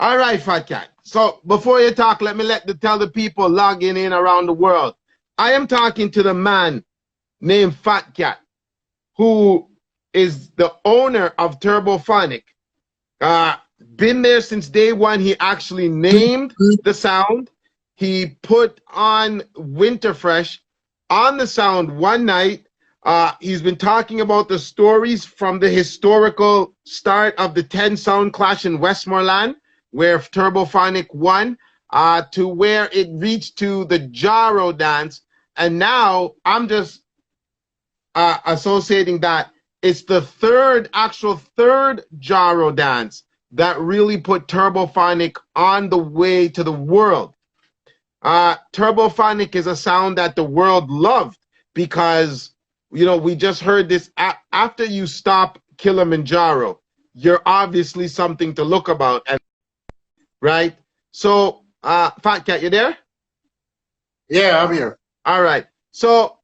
All right, Fatkatt. So before you talk, let me tell the people logging in around the world. I am talking to the man named Fatkatt, who is the owner of Turbophonic. Been there since day one. He actually named the sound. He put on Winterfresh on the sound one night. He's been talking about the stories from the historical start of the 10 sound clash in Westmoreland, where Turbophonic won, to where it reached to the Jaro dance. And now I'm just associating that it's the actual third Jaro dance that really put Turbophonic on the way to the world. Turbophonic is a sound that the world loved because, you know, we just heard this after you stop Kilimanjaro, you're obviously something to look about, and right? So, Fatkatt, you there? Yeah, I'm here. All right. So,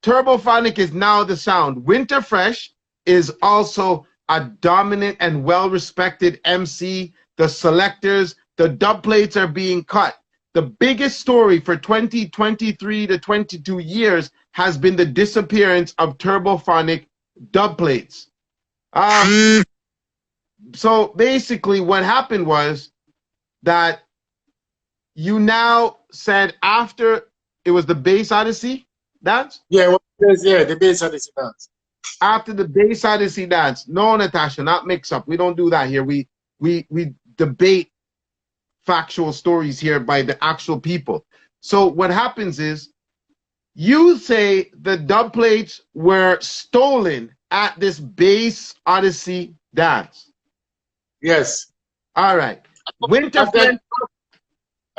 Turbophonic is now the sound. Winterfresh is also a dominant and well-respected MC. The selectors, the Dubplates are being cut. The biggest story for 2023 to 22 years has been the disappearance of Turbophonic Dubplates. So basically what happened was that you now said after it was the Bass Odyssey dance? Yeah, the Bass Odyssey dance. After the Bass Odyssey dance. No, Natasha, not mix up. We don't do that here. We debate factual stories here by the actual people. So what happens is you say the Dubplates were stolen at this Bass Odyssey dance. Yes. All right. Winterfresh.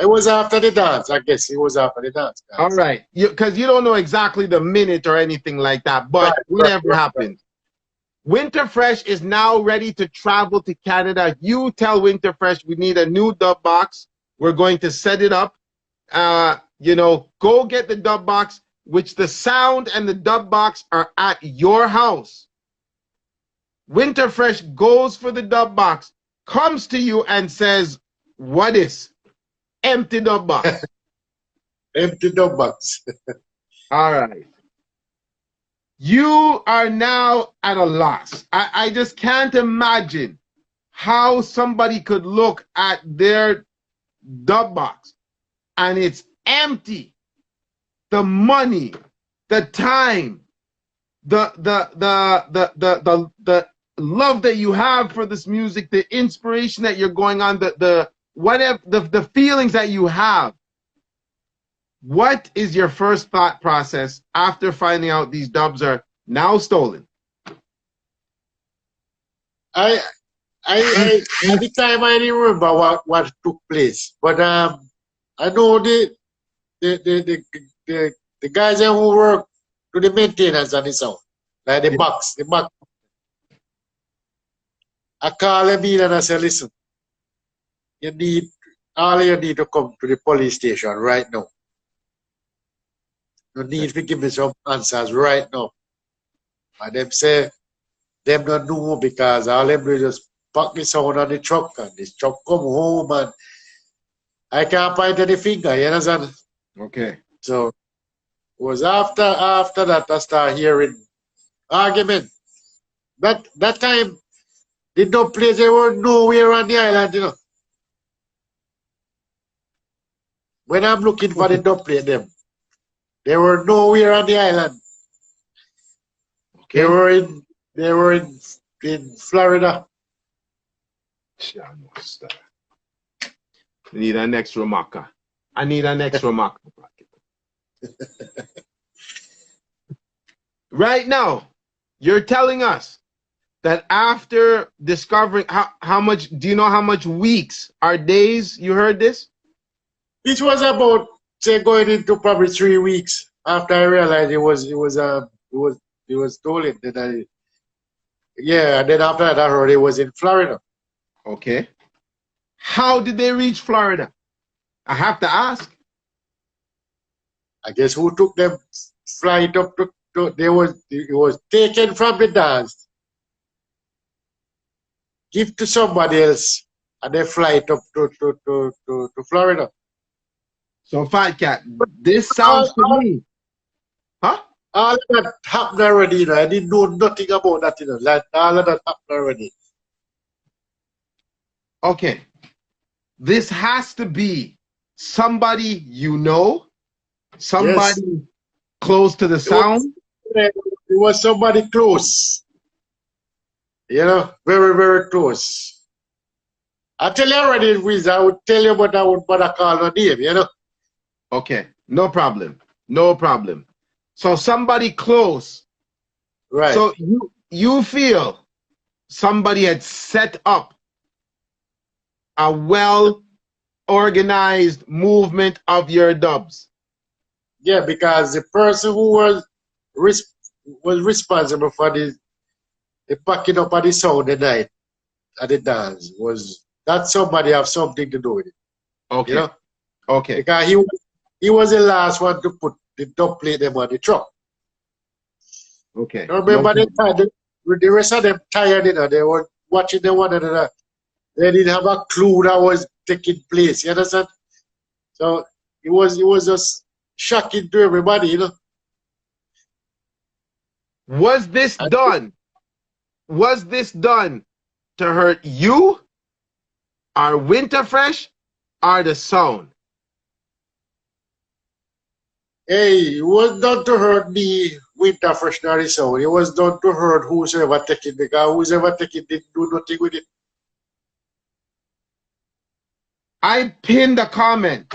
It was after the dance. I guess it was after the dance. Guys. All right. Because you don't know exactly the minute or anything like that, but whatever happened. Winterfresh is now ready to travel to Canada. You tell Winterfresh we need a new dub box. We're going to set it up. You know, go get the dub box, which the sound and the dub box are at your house. Winterfresh goes for the dub box, comes to you and says, what is? Empty dub box. Empty dub box. All right. You are now at a loss. I just can't imagine how somebody could look at their dub box and it's empty. The money, the time, the love that you have for this music, the inspiration that you're going on, the feelings that you have. What is your first thought process after finding out these dubs are now stolen? At the time I didn't remember what took place, but I know the guys who work to the maintenance on the sound, like the box. I call them in and I say, listen, all you need to come to the police station right now. You need to give me some answers right now. And them say, them don't know because all them do is just pack the sound on the truck and this truck come home and I can't point any finger, you understand? Okay. So it was after that I started hearing argument. That time, the dub place, they were nowhere on the island, you know. When I'm looking for the dub plate, they were nowhere on the island. Okay. They were in Florida. I need an extra marker. I need an extra marker. Right now, you're telling us that after discovering how much, do you know how much weeks or days you heard this? It was about, say, going into probably 3 weeks after I realized it was stolen. Then and then after that I heard it was in Florida. Okay. How did they reach Florida? I have to ask. I guess who took them flight up to it was taken from the dance, give to somebody else, and they fly it up to Florida. So Fatkatt, this sounds to All, me, huh? all of that happened already, you know. I didn't know nothing about that, you know. Like all of that happened already. Okay, this has to be somebody you know, Yes. somebody close to the It was, sound. it was somebody close. You know, very, very close. I tell you already, Wiz, I would tell you, but I would bother call no name, you know. Okay, no problem, no problem. So somebody close. Right. So you feel somebody had set up a well organized movement of your dubs. Yeah, because the person who was responsible for the packing up of the sound the night at the dance was that somebody have something to do with it. You Okay, know? okay, Because he was the last one to put the dub plate them on the truck. okay. I No remember problem. the rest of them tired, you know, they were watching the one another. They didn't have a clue that was taking place. You understand? So it was just shocking to everybody, you know. Was this And done? Was this done to hurt you, our Winterfresh, or the sound? hey, it was done to hurt me with the freshener sound. It was done to hurt whosoever take it because whosoever take it didn't do nothing with it. I pinned a comment.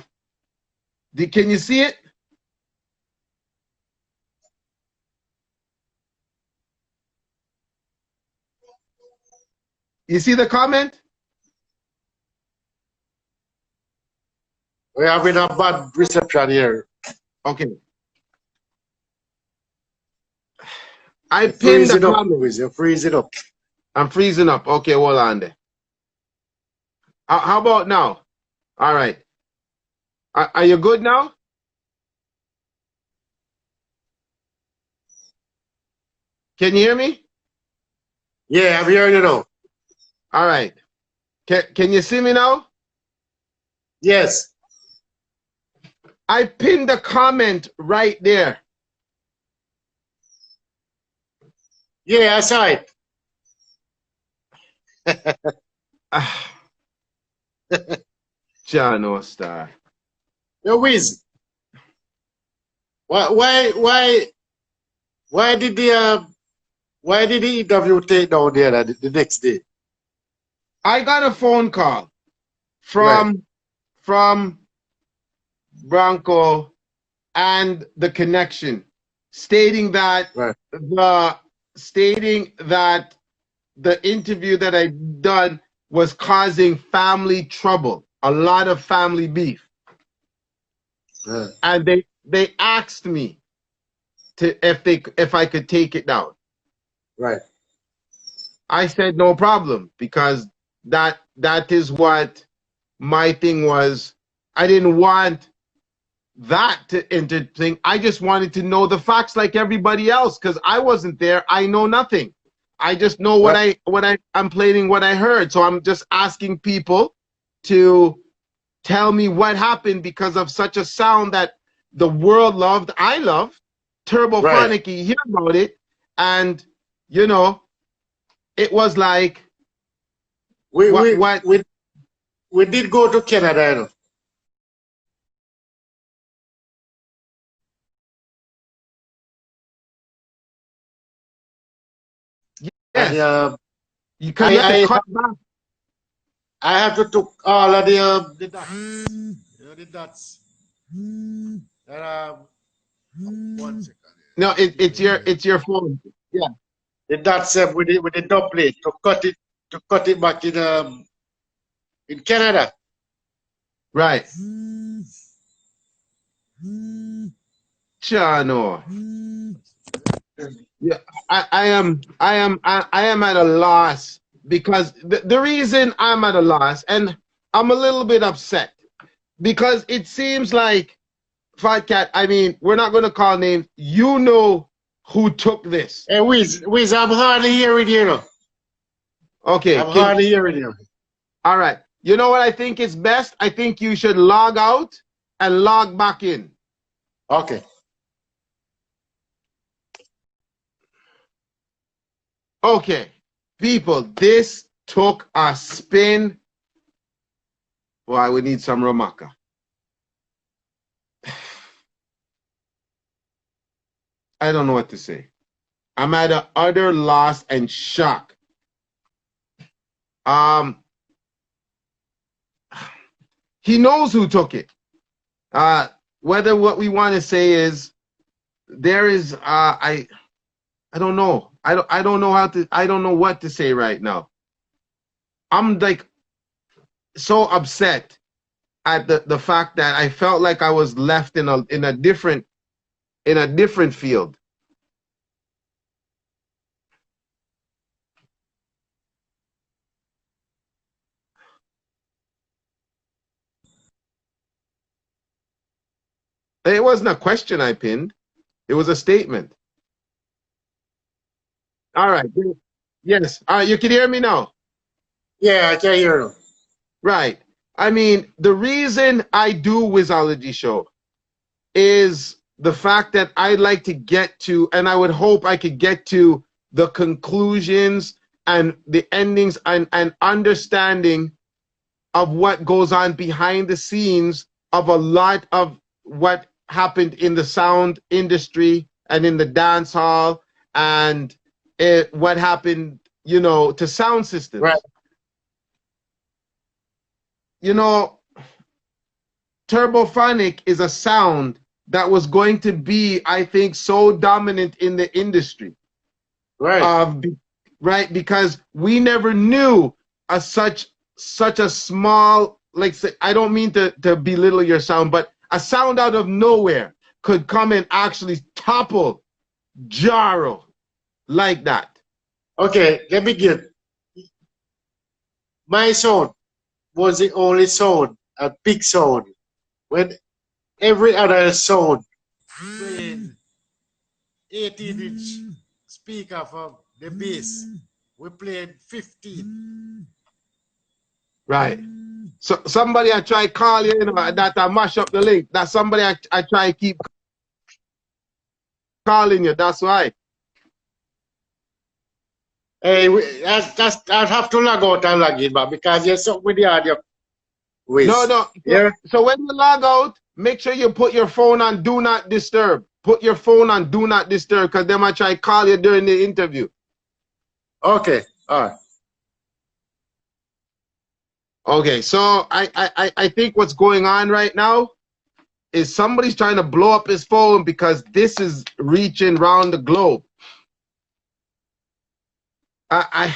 Can you see it? You see the comment? We're having a bad reception here. Okay. I You're pinned a freezing up, comment. Wiz. You're freezing up. I'm freezing up. Okay, hold on there. How about now? All right. Are you good now? Can you hear me? Yeah, I'm hearing you now. All right. Can you see me now? Yes. I pinned a comment right there. Yeah, I saw it. John O'Star. Yo, Wiz. Why did the interview take down there the next day? I got a phone call Right. from Bronco and the connection stating that Right. the interview that I done was causing family trouble, a lot of family beef. And they asked me if I could take it down. Right. I said no problem because that is what my thing was. I didn't want that to enter thing. I just wanted to know the facts like everybody else because I wasn't there. I know nothing. I just know I'm playing what I heard. So I'm just asking people to tell me what happened because of such a sound that the world loved. I loved Turbophonic. You hear about it, and you know, it was like We what we did go to Canada, you know. And yes. You have to cut back. I have to took all of the dots. You know, the dots. And, 1 second. No, it's your phone. Yeah. The dots with the dub plate to cut it back in Canada. Right. Chano. Yeah, I am at a loss because the reason I'm at a loss and I'm a little bit upset because it seems like Fatkatt, I mean, we're not going to call names. You know who took this. Hey, Wiz, I'm hardly hearing you. Know. Okay. I'm hardly hearing you. All right. You know what I think is best? I think you should log out and log back in. Okay. Okay, people, this took a spin. Boy, we need some Ramaka. I don't know what to say. I'm at an utter loss and shock. He knows who took it. Whether what we want to say is there is I don't know. I don't know I don't know what to say right now. I'm like so upset at the fact that I felt like I was left in a different field. It wasn't a question I pinned. It was a statement. All right. Yes. All right. You can hear me now. Yeah, I can hear you. Right. I mean, the reason I do Wizology show is the fact that I'd like to get to, and I would hope I could get to the conclusions and the endings and understanding of what goes on behind the scenes of a lot of what happened in the sound industry and in the dance hall and what happened, you know, to sound systems. Right. You know, Turbophonic is a sound that was going to be, I think, so dominant in the industry. Right. Right, because we never knew such a small, like, say, I don't mean to belittle your sound, but a sound out of nowhere could come and actually topple Jaro like that. Okay, let me get. My sound was the only sound, a big sound, when every other sound playing 18-inch speaker from the bass, we played 15. Right. So somebody I try call you, you know, that I mash up the link. That somebody I try keep calling you. That's why. Hey, I'll have to log out and log in, but because you're something with the audio. No. Yeah. So when you log out, make sure you put your phone on do not disturb. Put your phone on do not disturb, because they might try call you during the interview. Okay. All right. Okay, so I think what's going on right now is somebody's trying to blow up his phone because this is reaching around the globe. I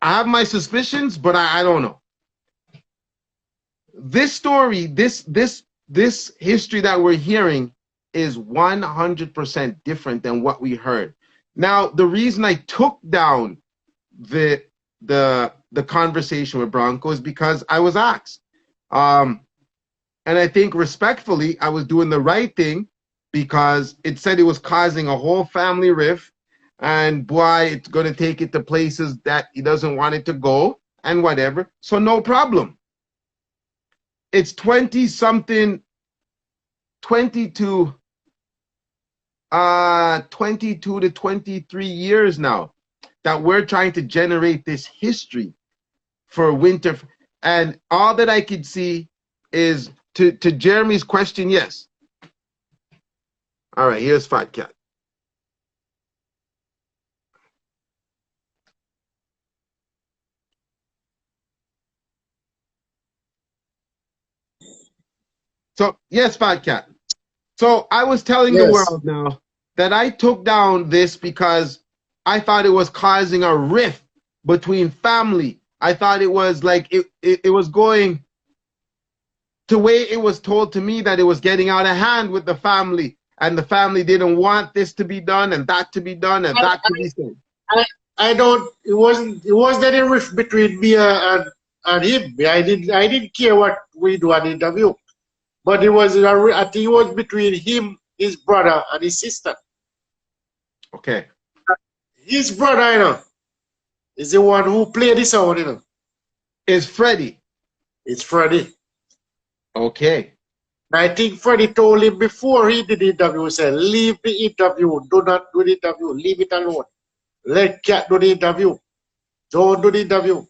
have my suspicions, but I don't know. This story, this history that we're hearing is 100% different than what we heard. Now, the reason I took down the conversation with Bronco is because I was asked. And I think respectfully, I was doing the right thing, because it said it was causing a whole family rift, and boy, it's going to take it to places that he doesn't want it to go and whatever. So no problem. It's 20-something, 22 to 23 years now that we're trying to generate this history for winter. And all that I could see is to Jeremy's question, yes. All right, here's Fatkatt. So, yes, Fatkatt. So I was telling the world now that I took down this because I thought it was causing a rift between family. I thought it was like it was going the way it was told to me, that it was getting out of hand with the family, and the family didn't want this to be done and that to be done and that to be said. I don't. It wasn't any rift between me and him. I didn't care what we do an interview, but it was I think it was between him, his brother, and his sister. Okay. His brother, you know, is the one who played the sound, you know. Is Freddie. It's Freddie. Okay. I think Freddie told him before he did the interview, he said, leave the interview. Do not do the interview. Leave it alone. Let Cat do the interview. Don't do the interview.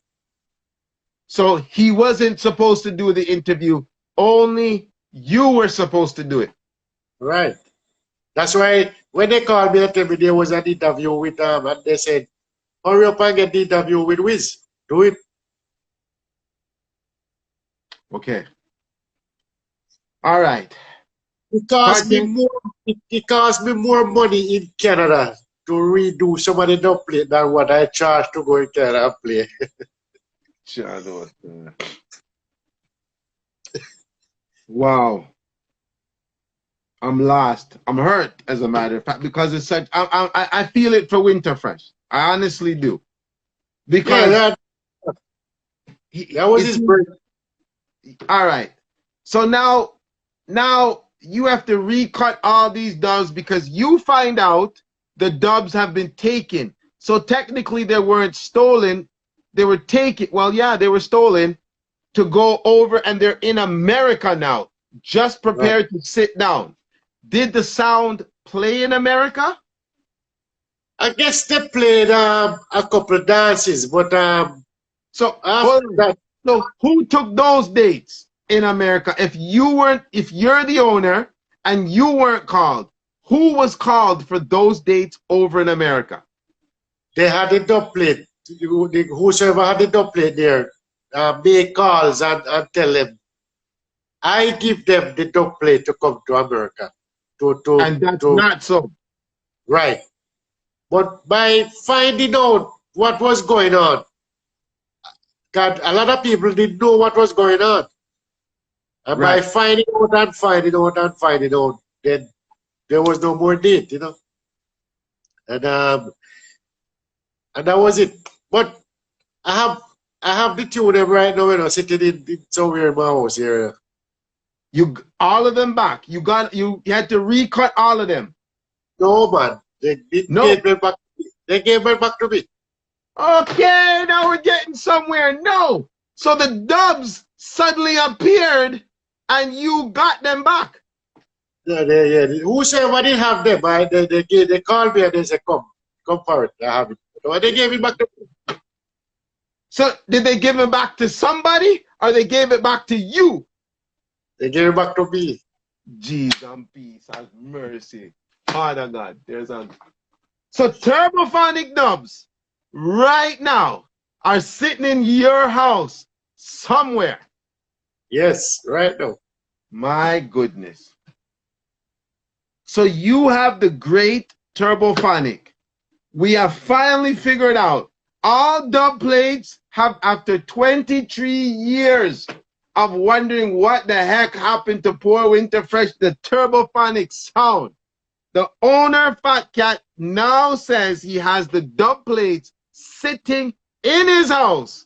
So he wasn't supposed to do the interview. Only you were supposed to do it. Right. That's why when they called me and told me there was an interview with them, and they said, hurry up and get the interview with Wiz. Do it. Okay. All right. It cost me more money in Canada to redo some of the dubplate than what I charge to go in Canada and play. Wow. I'm lost. I'm hurt, as a matter of fact, because it's such. I feel it for Winterfresh. I honestly do. Because that was his break. All right. So now you have to recut all these dubs because you find out the dubs have been taken. So technically they weren't stolen. They were taken. Well, yeah, they were stolen to go over, and they're in America now, just prepared to sit down. Did the sound play in America? I guess they played a couple of dances, but so who took those dates in America? If you're the owner and you weren't called, who was called for those dates over in America? They had a dubplate. Whosoever had a dubplate there, make calls and tell them, I give them the dubplate to come to America. And that's not so. Right. But by finding out what was going on, God, a lot of people didn't know what was going on. And by finding out and finding out and finding out, then there was no more date, you know. And that was it. But I have the tune them right now, you know, sitting in somewhere in my house here. All of them back. You had to recut all of them. No, man. They gave them back. They gave them back to me. Okay, now we're getting somewhere. No. So the dubs suddenly appeared and you got them back. Yeah. Whosoever didn't have them, they called me and they said, come for it. I have it. So they gave it back to me. So did they give it back to somebody or they gave it back to you? They gave it back to me. Jesus and peace and mercy. Father God, So Turbophonic dubs right now are sitting in your house somewhere. Yes, right now. My goodness. So you have the great Turbophonic. We have finally figured out all dubplates have, after 23 years of wondering what the heck happened to poor Winterfresh, the Turbophonic sound. The owner, Fatkatt, now says he has the dubplates sitting in his house.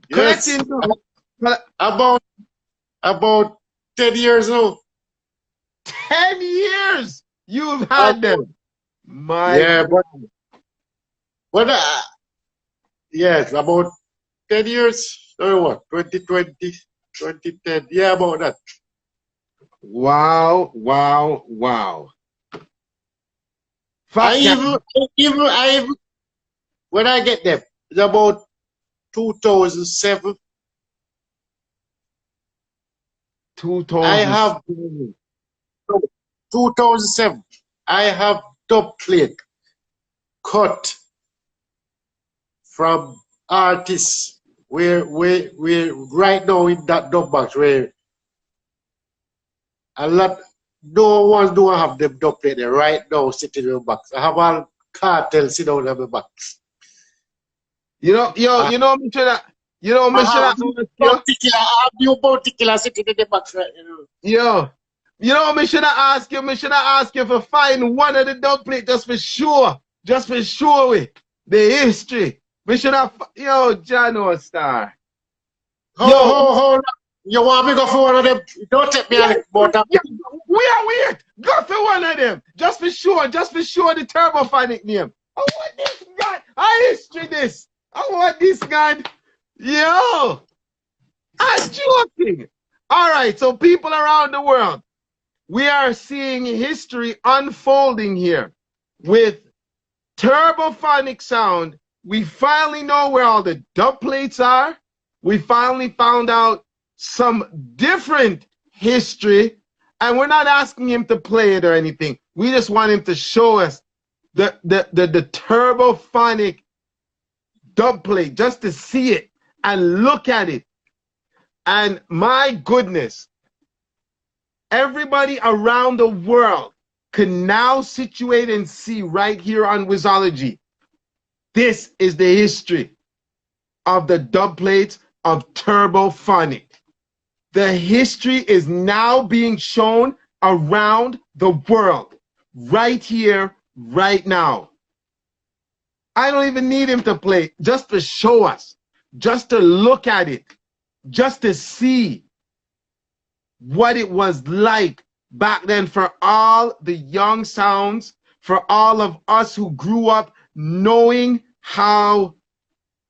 Yes. About 10 years old. 10 years you've had them. My God. But yes, about 10 years or what? 2020, 2010. Yeah, about that. Wow. I even when I get them, it's about 2007. 2007. I have dubplate cut from artists where right now in that dub box where no one do have them dubplate there right now sitting in the box. I have all cartel sit down in the box. You know, me should have new particular sitting in the box right now. Me should have asked you for find one of the dubplate just for sure with the history. We should have, Jano Star. Hold on. You want me to go for one of them? Don't take me out about that. We are weird. Go for one of them. Just for sure the Turbophonic name. I want this guy. I history this. I want this guy. Yo, I'm joking. All right, so people around the world, we are seeing history unfolding here with Turbophonic sound. We finally know where all the dub plates are. We finally found out some different history, and we're not asking him to play it or anything. We just want him to show us the Turbophonic dub plate, just to see it and look at it. And my goodness, everybody around the world can now situate and see right here on Wizology. This is the history of the dub plates of Turbophonic. The history is now being shown around the world, right here, right now. I don't even need him to play, just to show us, just to look at it, just to see what it was like back then for all the young sounds, for all of us who grew up knowing how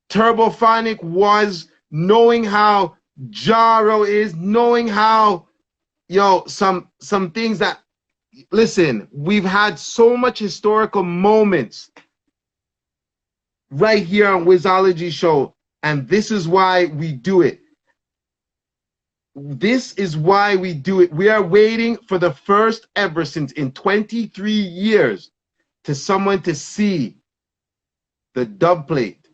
Turbophonic was, knowing how Jaro is, knowing how, some things that, listen, we've had so much historical moments right here on Wizology Show, and this is why we do it. This is why we do it. We are waiting for the first ever since in 23 years to someone to see the dub plate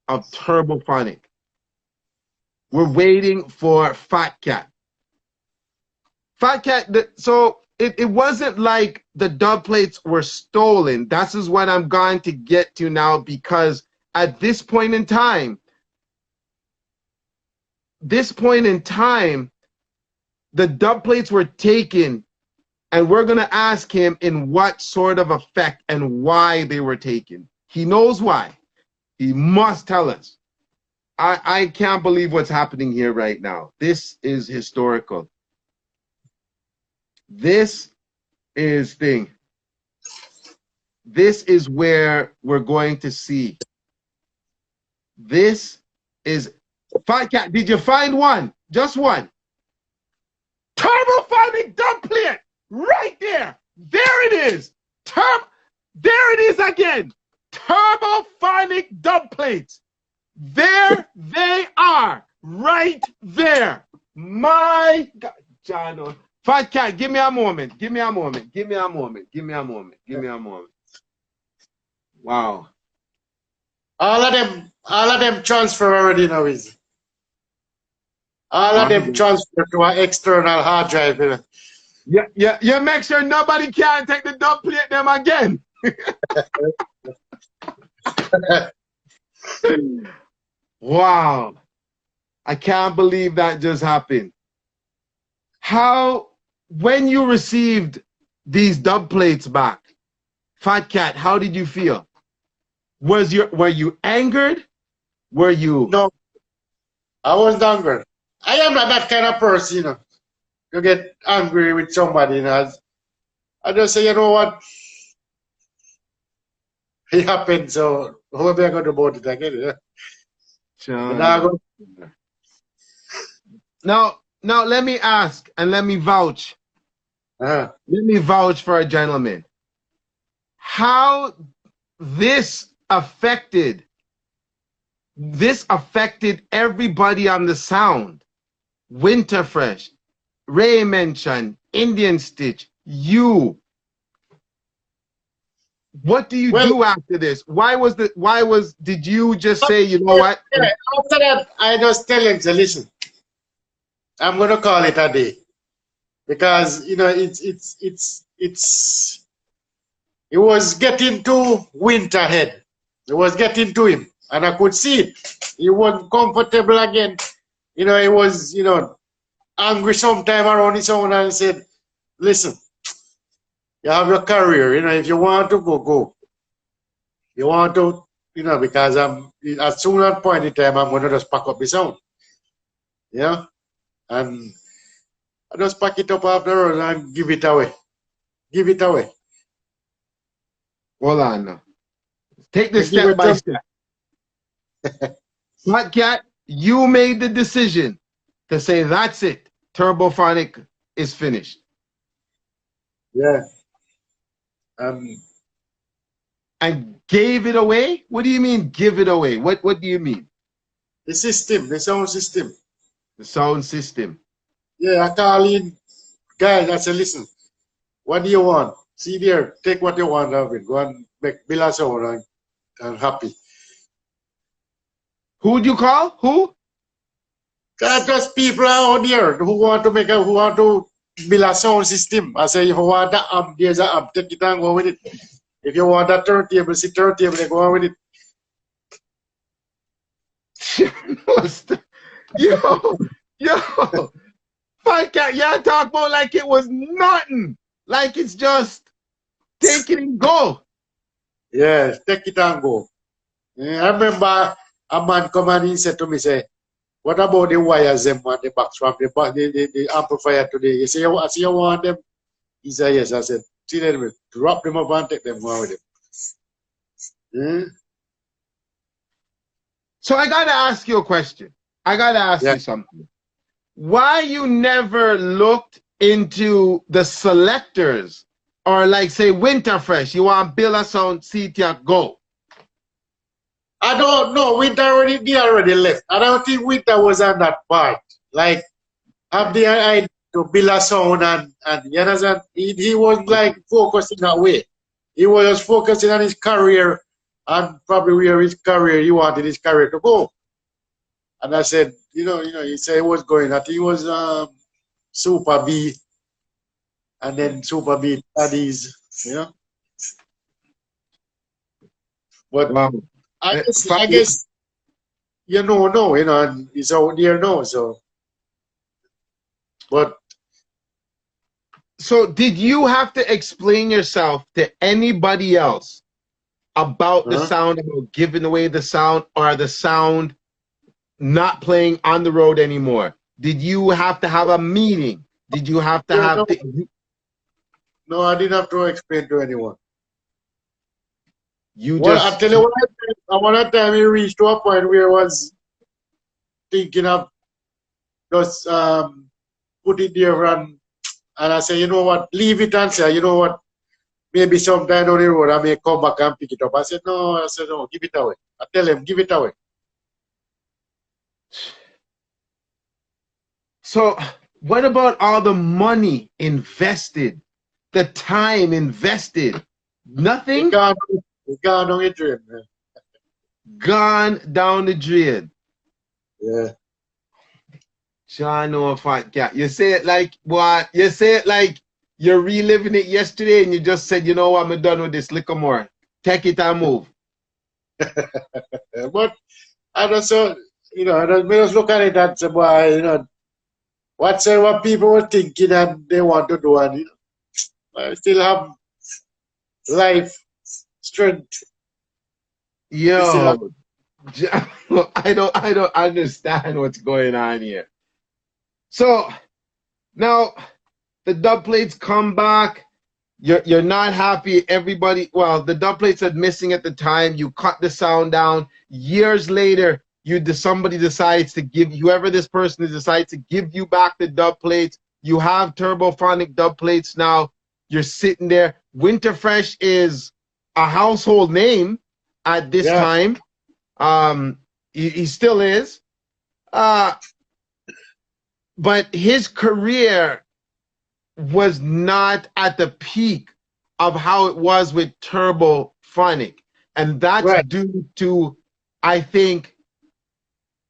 of Turbophonic. We're waiting for Fatkatt. Fatkatt, so it wasn't like the dub plates were stolen. That is what I'm going to get to now, because at this point in time, the dub plates were taken, and we're going to ask him in what sort of effect and why they were taken. He knows why. He must tell us. I can't believe what's happening here right now. This is historical. This is where we're going to see. This is Fatkatt. Did you find one? Just one. Turbophonic dub plate right there. There it is. There it is again. Turbophonic dub plates. There they are, right there. My God, John. Fatkatt, give me a moment. Give me a moment. Give me a moment. Give me a moment. Give me a moment. Wow. All of them transfer already now, is. All of them transfer to an external hard drive. You know? Yeah. Make sure nobody can take the dub plate them again. Wow. I can't believe that just happened. When you received these dub plates back, Fatkatt, how did you feel? Were you angered? Were you? No, I wasn't angry. I am not that kind of person, you know. You get angry with somebody, you know. I just say, you know what? It happened, so how am I going to do about it again? You know? Now let me ask and let me vouch. Let me vouch for a gentleman. How this affected everybody on the sound. Winterfresh, Ray mentioned, Indian Stitch, you. What do you do after this? Did you just say, you know what? After that, I just tell him to listen. I'm gonna call it a day. Because you know it was getting to Winterhead. It was getting to him. And I could see it. He wasn't comfortable again. You know, he was, angry sometime around his own, and said, listen, you have your career, if you want to go, go. You want to, because at soon as point in time, I'm going to just pack up his own. Yeah? And I just pack it up after and give it away. Give it away. Hold on now. Take this step by step. Fatkatt, you made the decision to say, that's it, Turbophonic is finished. Yeah. And gave it away? What do you mean give it away? What do you mean? The system, the sound system. The sound system. Yeah, I call in guys, I say, listen, what do you want? See there, take what you want of it. Go and make Bill a sound and happy. Who would you call? Who? Just people out there who want to build a sound system. I say, if you want that amp, there's an amp, take it and go with it. If you want that turntable, see turntable, then go on with it. yo, Fatkatt, y'all talk about like it was nothing. Like it's just take it and go. Yeah, take it and go. I remember a man come and he said to me, say, what about the wires them on the box from the amplifier today? He said, I see you want them? He said, yes. I said, see them, drop them up and take them on with them. So I gotta ask you a question. I gotta ask you something. Why you never looked into the selectors or like say Winterfresh? You want build a sound, see it go. I don't know. Winter already left. I don't think Winter was on that part. Like, have the idea to build a sound and you understand? He was like focusing that way. He was just focusing on his career and probably where his career, he wanted his career to go. And I said, he said he was going. I think he was Super B and then Super B studies, But wow. I guess and it's out there now, so. But. So did you have to explain yourself to anybody else about the sound, about giving away the sound, or the sound not playing on the road anymore? Did you have to have a meeting? Did you have to have No, I didn't have to explain to anyone. I tell you what, one time we reached to a point where I was thinking of just put it there and I say, you know what, leave it and say, you know what, maybe sometime down the road I may come back and pick it up. I said, no, give it away. I tell him, give it away. So what about all the money invested, the time invested? Nothing? It's gone down the drain, man. Gone down the drain. Yeah. John, no, Fatkatt. You say it like what? You say it like you're reliving it yesterday and you just said, you know what, I'm done with this. Little more. Take it and move. But I also, I just look at it and say, boy, what people were thinking and they want to do, and I still have life, strength. Yo, I don't understand what's going on here. So now the Dubplates come back. You're not happy. Everybody, well, the Dubplates are missing at the time. You cut the sound down. Years later, somebody decides to give, whoever this person is, decides to give you back the Dubplates. You have Turbophonic Dubplates now. You're sitting there. Winterfresh is a household name at this time. He still is. But his career was not at the peak of how it was with Turbophonic. And that's due to, I think,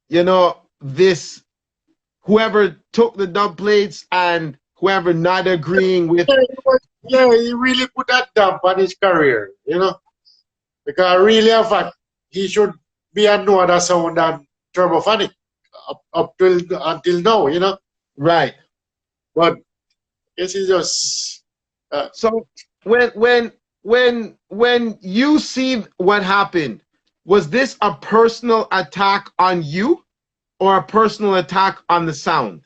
this, whoever took the Dubplates and whoever not agreeing with. Yeah, he really put that dump on his career, Because really, in fact, he should be a no other sound than Turbophonic until now, Right. But it's just so when you see what happened, was this a personal attack on you or a personal attack on the sound?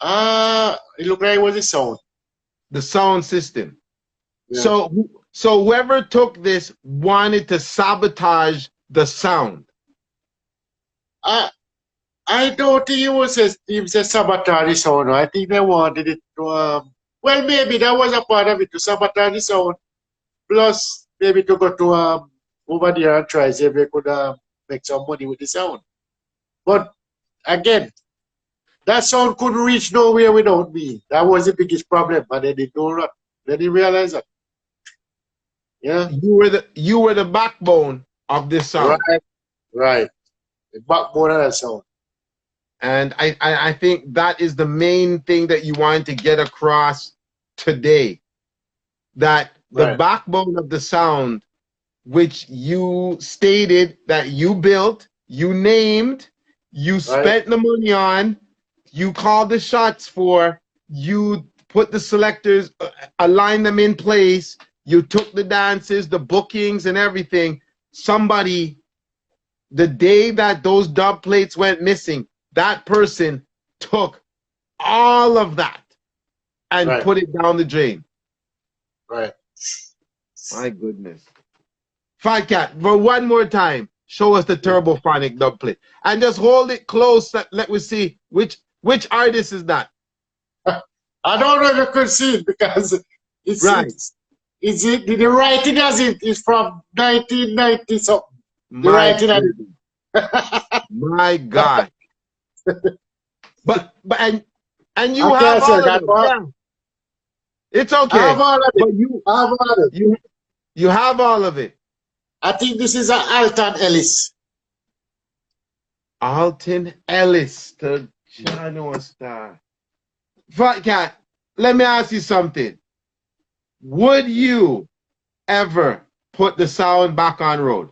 It looked like it was the sound. The sound system. Yeah. So whoever took this wanted to sabotage the sound. I don't think it was a sabotage the sound. I think they wanted it to well, maybe that was a part of it, to sabotage the sound. Plus maybe to go to over there and try see if they could make some money with the sound. But again, that sound couldn't reach nowhere without me. That was the biggest problem, and they didn't know that. They didn't realize that. Yeah. You were the backbone of this sound. Right, right. The backbone of that sound. And I think that is the main thing that you wanted to get across today. That the backbone of the sound, which you stated that you built, you named, you spent the money on, you called the shots for, you put the selectors, align them in place, you took the dances, the bookings and everything. Somebody, the day that those dub plates went missing, that person took all of that and put it down the drain. Right. My goodness. Fatkatt, for one more time, show us the Turbophonic dub plate. And just hold it close. Let me see which artist is that. I don't know if you could see it because it's the writing as it is from 1990 something. The writing as it. My God. but and you have all of it. Yeah. It's okay. I have all of it. But you have all of it. I think this is an Alton Ellis. Alton Ellis, the Jano star. Fatkatt, let me ask you something. Would you ever put the sound back on road?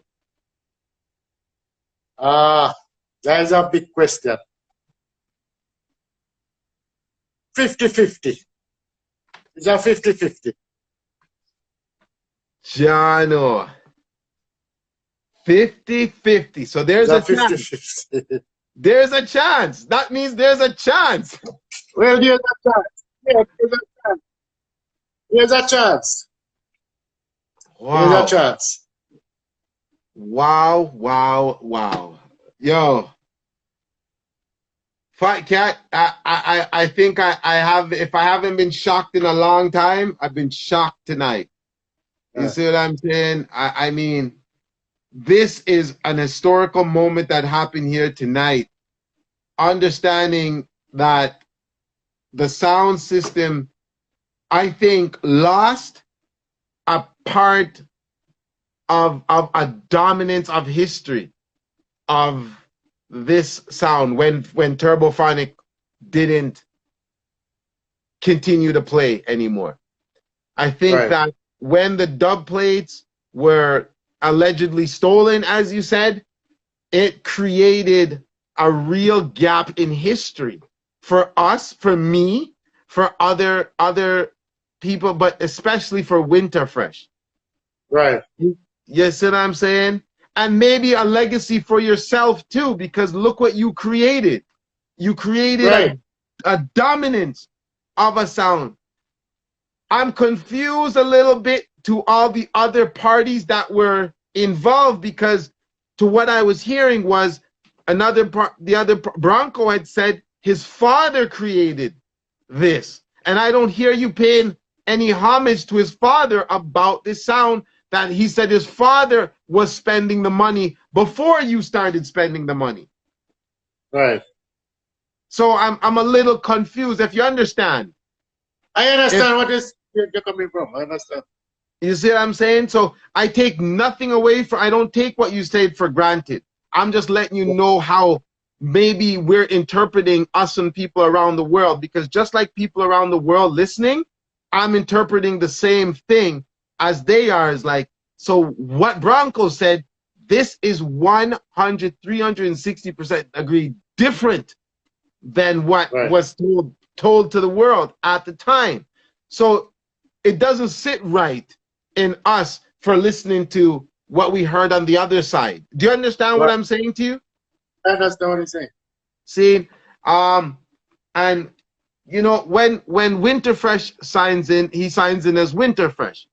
That is a big question. 50-50. It's a 50-50. Jano. 50-50. So there's a chance. 50-50. There's a chance. That means there's a chance. Well, there's a chance. Yeah, there's a chance. There's a chance. Wow. There's a chance. Wow, wow, wow. Yo. Fatkatt, I think I have, if I haven't been shocked in a long time, I've been shocked tonight. You see what I'm saying? I mean, this is an historical moment that happened here tonight. Understanding that the sound system, I think, lost a part of a dominance of history of this sound when Turbophonic didn't continue to play anymore. I think that when the dub plates were allegedly stolen, as you said, it created a real gap in history for us, for me, for other people, but especially for Winterfresh. Right. You see what I'm saying? And maybe a legacy for yourself too, because look what you created. You created a dominance of a sound. I'm confused a little bit to all the other parties that were involved, because to what I was hearing was the other Bronco had said his father created this. And I don't hear you paying any homage to his father about this sound, that he said his father was spending the money before you started spending the money. Right. So I'm a little confused, if you understand. I understand what you're coming from. I understand. You see what I'm saying? So I take nothing away from, I don't take what you said for granted. I'm just letting you know how maybe we're interpreting us and people around the world, because just like people around the world listening, I'm interpreting the same thing as they are. Is like, so what Bronco said, this is 360% agree different than what was told to the world at the time. So it doesn't sit right in us for listening to what we heard on the other side. Do you understand what I'm saying to you? I understand what you're saying. See, and you know, when Winterfresh signs in, he signs in as Winterfresh,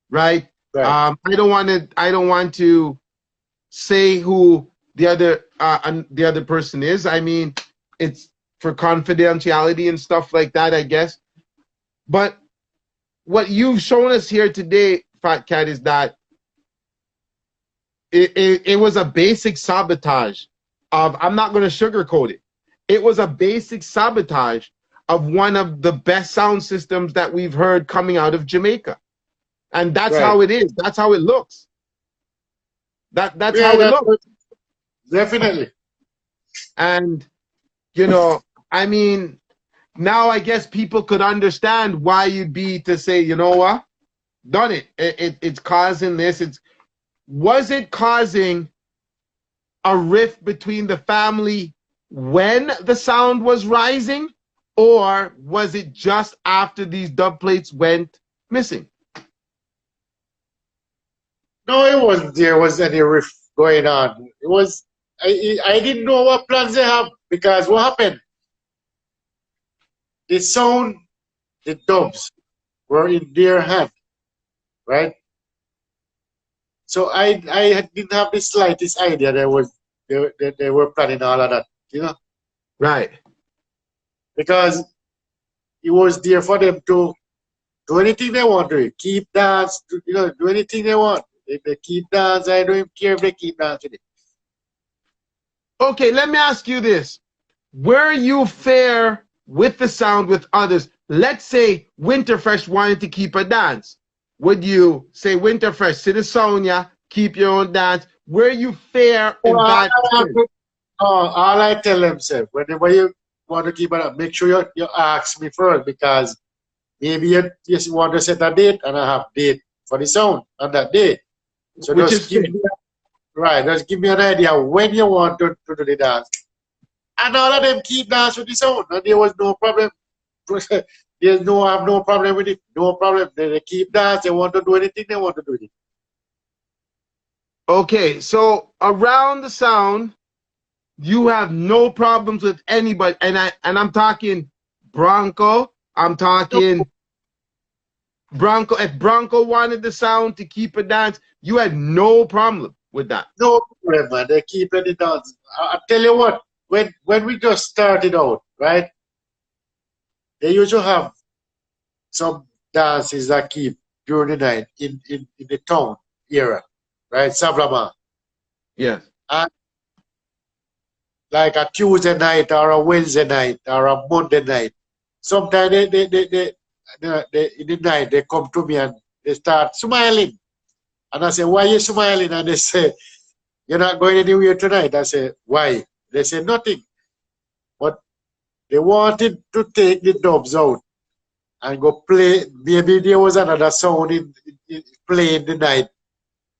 right? I don't want to say who the other person is. I mean, it's for confidentiality and stuff like that, I guess. But what you've shown us here today, Fatkatt, is that it was a basic sabotage of, I'm not going to sugarcoat it. It was a basic sabotage of one of the best sound systems that we've heard coming out of Jamaica. And that's how it is. That's how it looks. That's how it looks. Definitely. And, you know, I mean, now I guess people could understand why you'd be to say, you know what? Done it. It's causing this. Was it causing a rift between the family when the sound was rising, or was it just after these dub plates went missing? No, it wasn't. There was any rift going on. It was. I didn't know what plans they have, because what happened? The sound, the dubs were in their hand, right? So I didn't have the slightest idea they were planning all of that, you know? Right. Because it was there for them to do anything they want to, keep dance, you know, do anything they want. If they keep dance, I don't care if they keep dancing. Okay, let me ask you this. Were you fair with the sound with others? Let's say Winterfresh wanted to keep a dance. Would you say, Winterfresh, sit a Sonia, keep your own dance? Were you fair in that? All I tell them, sir, whenever you want to keep it up, make sure you ask me first, because maybe you just want to set a date and I have date for the sound on that day. So just give me, just give me an idea when you want to do the dance. And all of them keep dance with the sound, and there was no problem. I have no problem with it. No problem. They keep dance. They want to do anything they want to do with it. Okay, so around the sound, you have no problems with anybody, and I'm talking Bronco. I'm talking Bronco. If Bronco wanted the sound to keep a dance, you had no problem with that. No problem, man. They keep it dance. I tell you what, when we just started out, right? They usually have some dances that keep during the night in the town area, right? Sablama. Yes. And like a Tuesday night or a Wednesday night or a Monday night. Sometimes in the night they come to me and they start smiling. And I say, why are you smiling? And they say, you're not going anywhere tonight. I say, why? They say nothing. But they wanted to take the dubs out and go play. Maybe there was another sound playing the night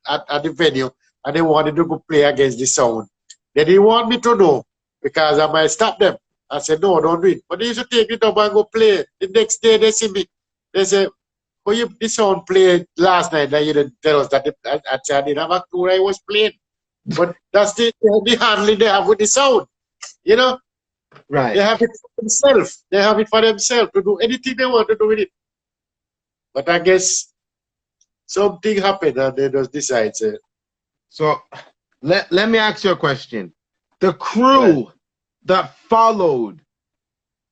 at the venue, and they wanted to go play against the sound. They didn't want me to know, because I might stop them. I said, no, don't do it. But they used to take it up and go play. The next day they see me. They say, oh, the sound played last night, and you didn't tell us that. I said, I didn't have a clue I was playing. But that's the handling they have with the sound. You know? Right. They have it for themselves. They have it for themselves to do anything they want to do with it. But I guess something happened and they just decide. So let me ask you a question. The crew that followed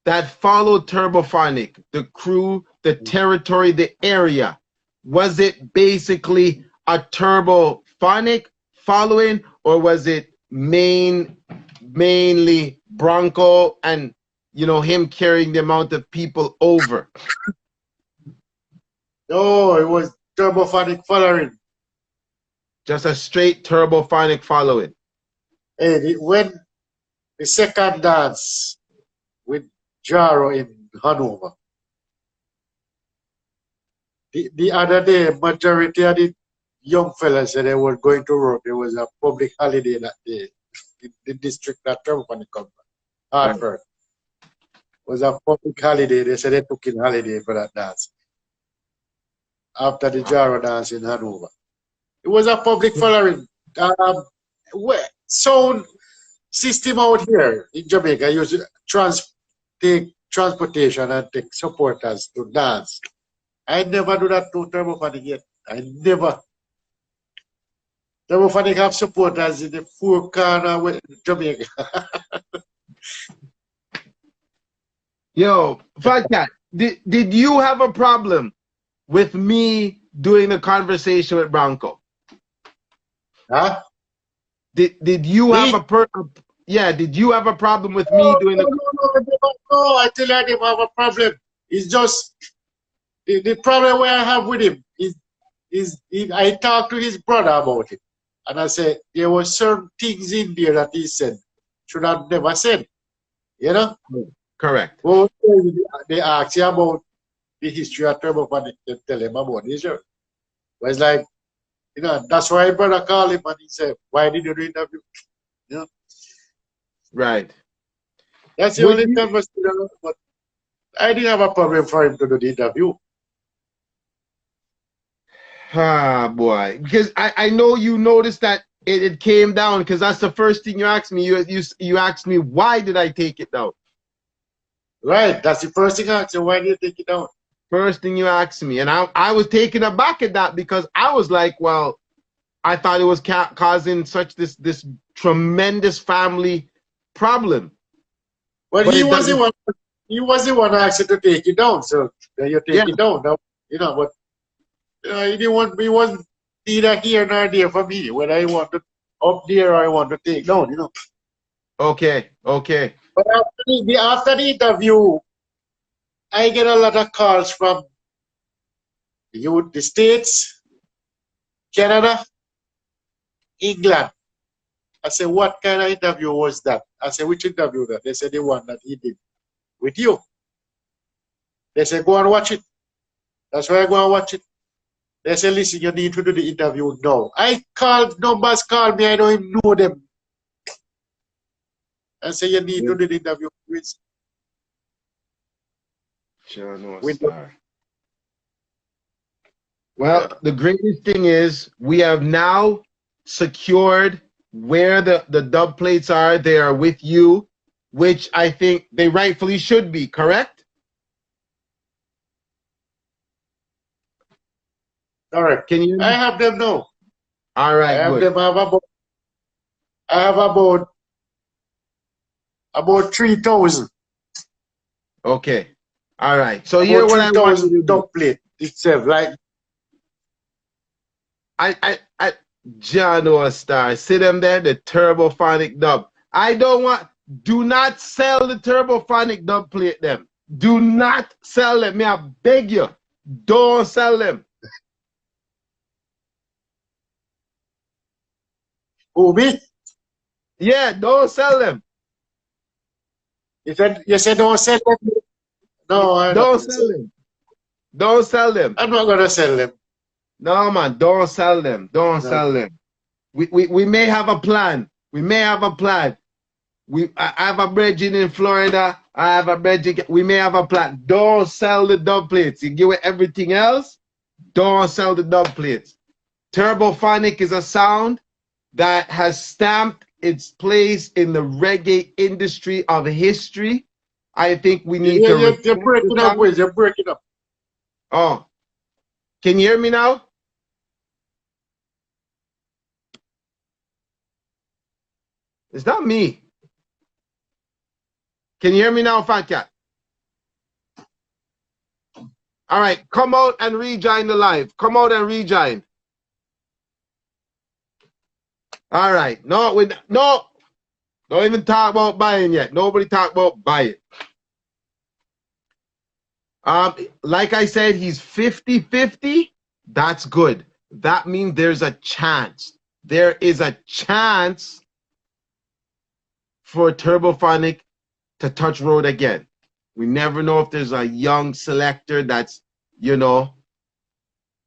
Turbophonic, the crew, the territory, the area, was it basically a Turbophonic following, or was it mainly Bronco and, you know, him carrying the amount of people over? No, it was Turbophonic following. Just a straight Turbophonic following. Hey, when the second dance with Jaro in Hanover, the other day, majority of the young fellas said they were going to work. There was a public holiday that day in the district that Turbophonic come from. Hartford. It was a public holiday. They said they took in holiday for that dance. After the Jaro dance in Hanover. It was a public following. Sound system out here in Jamaica used to take transportation and take supporters to dance. I never do that to Turbophonic yet. I never. Turbophonic have supporters in the four corner with Jamaica. Yo, Fatkatt, did you have a problem with me doing the conversation with Bronco? Huh? Did you Me? have did you have a problem with me No, doing no, the no, I tell you, I didn't have a problem. It's just the problem where I have with him is I talked to his brother about it. And I said there were certain things in there that he said should have never said. You know? Correct. Well, they asked you about the history of Turbophonic, they tell him about this. But it's like, you know, that's why brother called him and he said, why did you do interview? You know? Right. That's the only conversation. But I didn't have a problem for him to do the interview. Ah, boy. Because I know you noticed that it came down, because that's the first thing you asked me. You asked me, why did I take it down? Right. That's the first thing I asked you. Why did you take it down? First thing you asked me. And I was taken aback at that, because I was like, well, I thought it was causing such this tremendous family problem. But But he it was the doesn't. one. He was the one asked you to take it down. So then you take Yeah. it down. Now, you know, but he didn't want. He wasn't neither here nor there for me. Whether I want to up there or I want to take down. You know. Okay. Okay. But after the interview, I get a lot of calls from the States, Canada, England. I said, what kind of interview was that? I said, which interview that? They said the one that he did with you. They said, go and watch it. That's why I go and watch it. They said, listen, you need to do the interview now. I called, numbers called me, I don't even know them. I said, you need to do the interview Sure, no with star. Well, the greatest thing is we have now secured where the dub plates are. They are with you, which I think they rightfully should be, correct? All right. Can you? I have them now. All right, I have good. them. I have about 3,000. Okay. All right. So here About what I want you 3,000 to do. dub plate itself. Like, I John or Star, see them there, the Turbophonic dub. I don't want, do not sell the Turbophonic dub plate them. Do not sell them. Me, I beg you. Don't sell them. who me? Yeah, don't sell them. You said don't sell them. No, I'm not Don't going to sell sell them. them. Don't sell them. I'm not going to sell them. No, man, don't sell them. Don't No. sell them. We may have a plan. We may have a plan. I have a brethren in Florida. I have a brethren. We may have a plan. Don't sell the dub plates. You give it everything else. Don't sell the dub plates. Turbophonic is a sound that has stamped its place in the reggae industry of history. I think we need to respect You're breaking the up, sound. Wiz. You're breaking up. Oh, can you hear me now? It's not me. Can you hear me now, Fatkatt? All right, come out and rejoin the live. Come out and rejoin. All right. No, don't even talk about buying yet. Nobody talk about buying. Like I said, he's 50-50. That's good. That means there's a chance. There is a chance for Turbophonic to touch road again. We never know if there's a young selector that's, you know,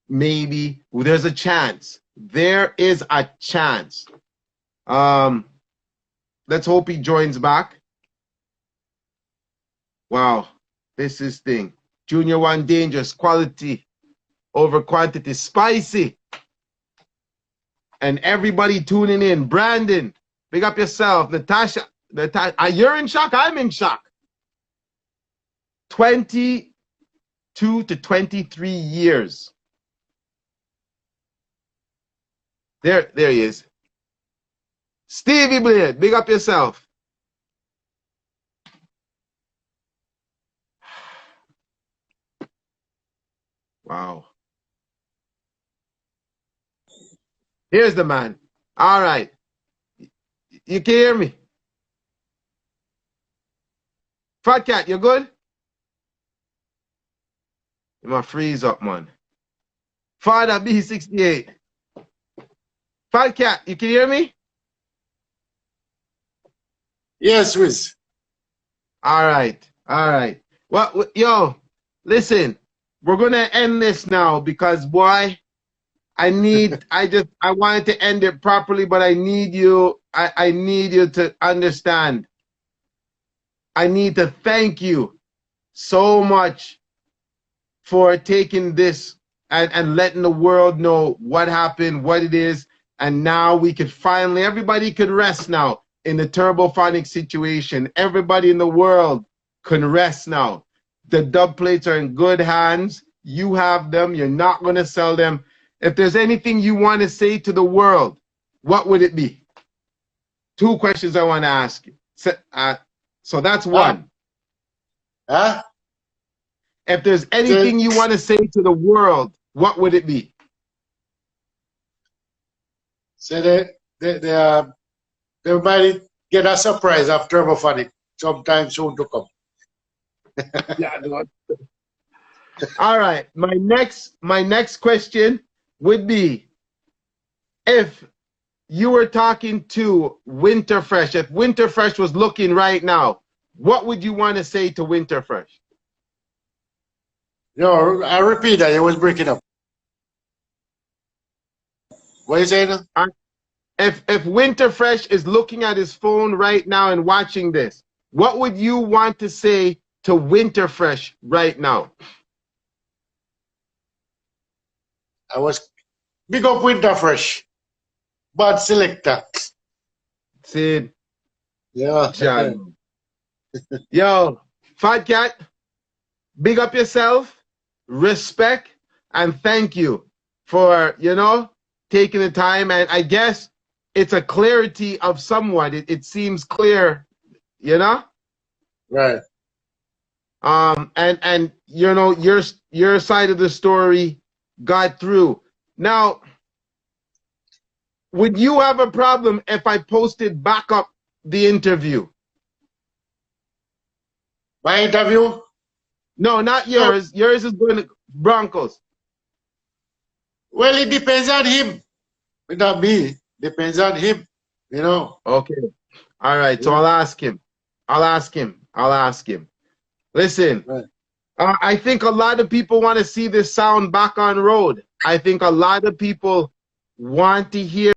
maybe there's a chance. There is a chance. Let's hope he joins back. Wow, this is thing. Junior One dangerous, quality over quantity, spicy. And everybody tuning in. Brandon, big up yourself. Natasha, you're in shock. I'm in shock. 22 to 23 years. There he is. Stevie Blade, big up yourself. Wow. Here's the man. All right. You can hear me? Fatkatt, you good? You might freeze up, man. Father B68. Fatkatt, you can hear me? Yes, Wiz. All right. All right. Well, yo, listen, we're going to end this now because, boy, I wanted to end it properly, but I need you to understand. I need to thank you so much for taking this and letting the world know what happened, what it is, and now we could finally, everybody could rest now in the Turbophonic situation. Everybody in the world can rest now. The dub plates are in good hands. You have them. You're not going to sell them. If there's anything you want to say to the world, what would it be? Two questions I want to ask you. So that's one. Huh? If there's anything you want to say to the world, what would it be? So they might get a surprise of Turbophonic sometime soon to come. Yeah, all right. My next question would be, if you were talking to Winterfresh, if Winterfresh was looking right now, what would you want to say to Winterfresh? No, I repeat that. It was breaking up. What are you saying? If Winterfresh is looking at his phone right now and watching this, what would you want to say to Winterfresh right now? I was big up Winterfresh. Bad selector. Sid. Yeah. John. Yo, Fatkatt, big up yourself, respect, and thank you for, taking the time. And I guess it's a clarity of somewhat. It seems clear, Right. And your side of the story got through. Now, would you have a problem if I posted back up the interview? My interview? No, not yours. No. Yours is going to Broncos. Well, it depends on him. Not me. Depends on him, Okay. All right. Yeah. So I'll ask him. Listen, right. I think a lot of people want to see this sound back on road. I think a lot of people want to hear